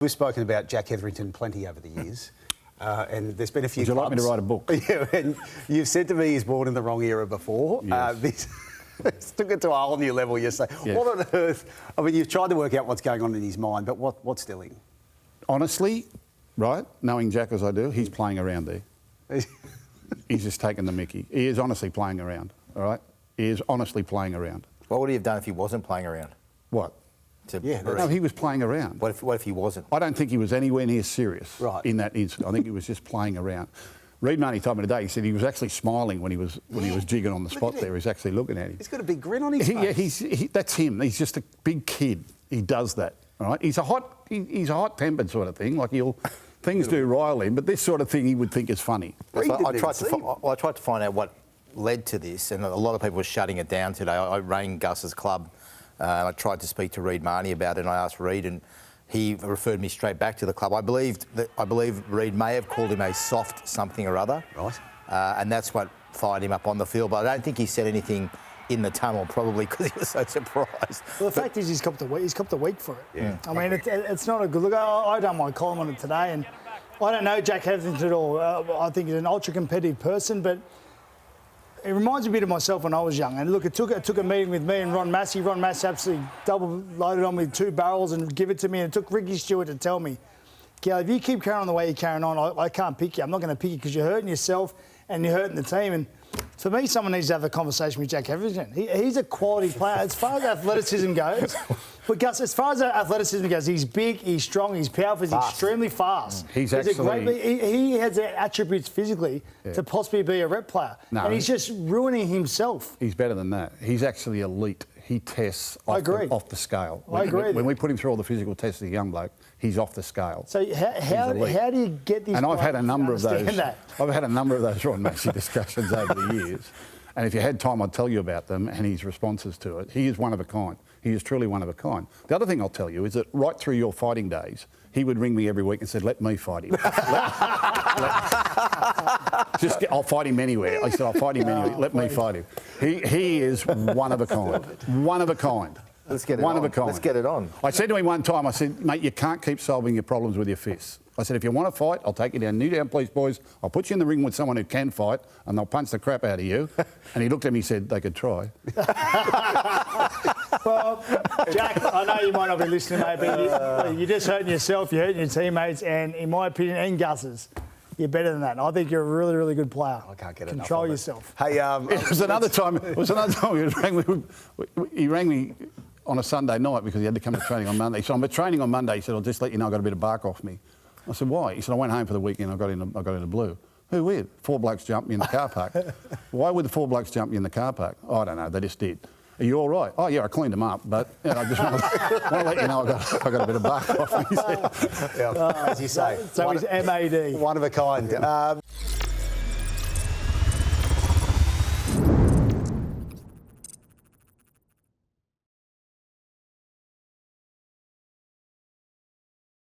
We've spoken about Jack Hetherington plenty over the years, and there's been a few. Would you clubs. like me to write a book? Yeah, and you've said to me he's born in the wrong era before. Yes. This took it to a whole new level. You say, yes. What on earth? I mean, you've tried to work out what's going on in his mind, but what's stilling? Honestly, right, knowing Jack as I do, he's playing around there. He's just taking the mickey. He is honestly playing around, all right? He is honestly playing around. What would he have done if he wasn't playing around? What? Yeah, he was playing around. What if he wasn't? I don't think he was anywhere near serious Right. in that incident. I think he was just playing around. Reed Marnie told me today, he said he was actually smiling when he was jigging on the spot there. He's actually looking at him. He's got a big grin on his face. Yeah, that's him. He's just a big kid. He does that, all right? He's a hot-tempered sort of thing. Like things do rile him, but this sort of thing he would think is funny. I tried to find out what led to this, and a lot of people were shutting it down today. I rang Gus's club, and I tried to speak to Reed Marnie about it, and I asked Reed, and he referred me straight back to the club. I believe Reed may have called him a soft something or other, right? And that's what fired him up on the field. But I don't think he said anything in the tunnel, probably because he was so surprised. Well, the fact is he's copped a week for it. Yeah. I mean, it's not a good look. I done my column on it today, and I don't know Jack Hetherington at all. I think he's an ultra-competitive person, but it reminds me a bit of myself when I was young. And look, it took a meeting with me and Ron Massey. Ron Massey absolutely double-loaded on with 2 barrels and give it to me. And it took Ricky Stewart to tell me, Gal, if you keep carrying on the way you're carrying on, I can't pick you. I'm not going to pick you because you're hurting yourself and you're hurting the team. And for me, someone needs to have a conversation with Jack Hetherington. He's a quality player. As far as athleticism goes, but Gus, as far as athleticism goes, he's big, he's strong, he's powerful, he's extremely fast. He has the attributes physically to possibly be a rep player. No, and he's just ruining himself. He's better than that. He's actually elite. He tests off the scale. I agree. When we put him through all the physical tests as a young bloke, he's off the scale. So how do you get these? And I've had a number of those. That? I've had a number of those Ron Massey discussions over the years. And if you had time, I'd tell you about them and his responses to it. He is one of a kind. He is truly one of a kind. The other thing I'll tell you is that right through your fighting days, he would ring me every week and said, let me fight him. I'll fight him anywhere. I said, I'll fight him anywhere. Let me fight him. He is one of a kind. One of a kind. Let's get it one on. Of a kind. Let's get it on. I said to him one time, I said, mate, you can't keep solving your problems with your fists. I said, if you want to fight, I'll take you down. Knee down, please, boys. I'll put you in the ring with someone who can fight, and they'll punch the crap out of you. And he looked at me and said, they could try. Well, Jack, I know you might not be listening, mate, but you're just hurting yourself, you're hurting your teammates, and in my opinion, and Gus's, you're better than that. And I think you're a really, really good player. I can't get enough. Control yourself. Hey, it was another time. He rang me on a Sunday night because he had to come to training on Monday. So I'm at training on Monday. He said, I'll just let you know I got a bit of bark off me. I said, why? He said, I went home for the weekend. I got in a blue. Who with? 4 blokes jumped me in the car park. Why would the 4 blokes jump me in the car park? Oh, I don't know. They just did. Are you all right? Oh, yeah, I cleaned them up, but I just want to let you know I got a bit of bark off me. As you say. So he's MAD. One of a kind.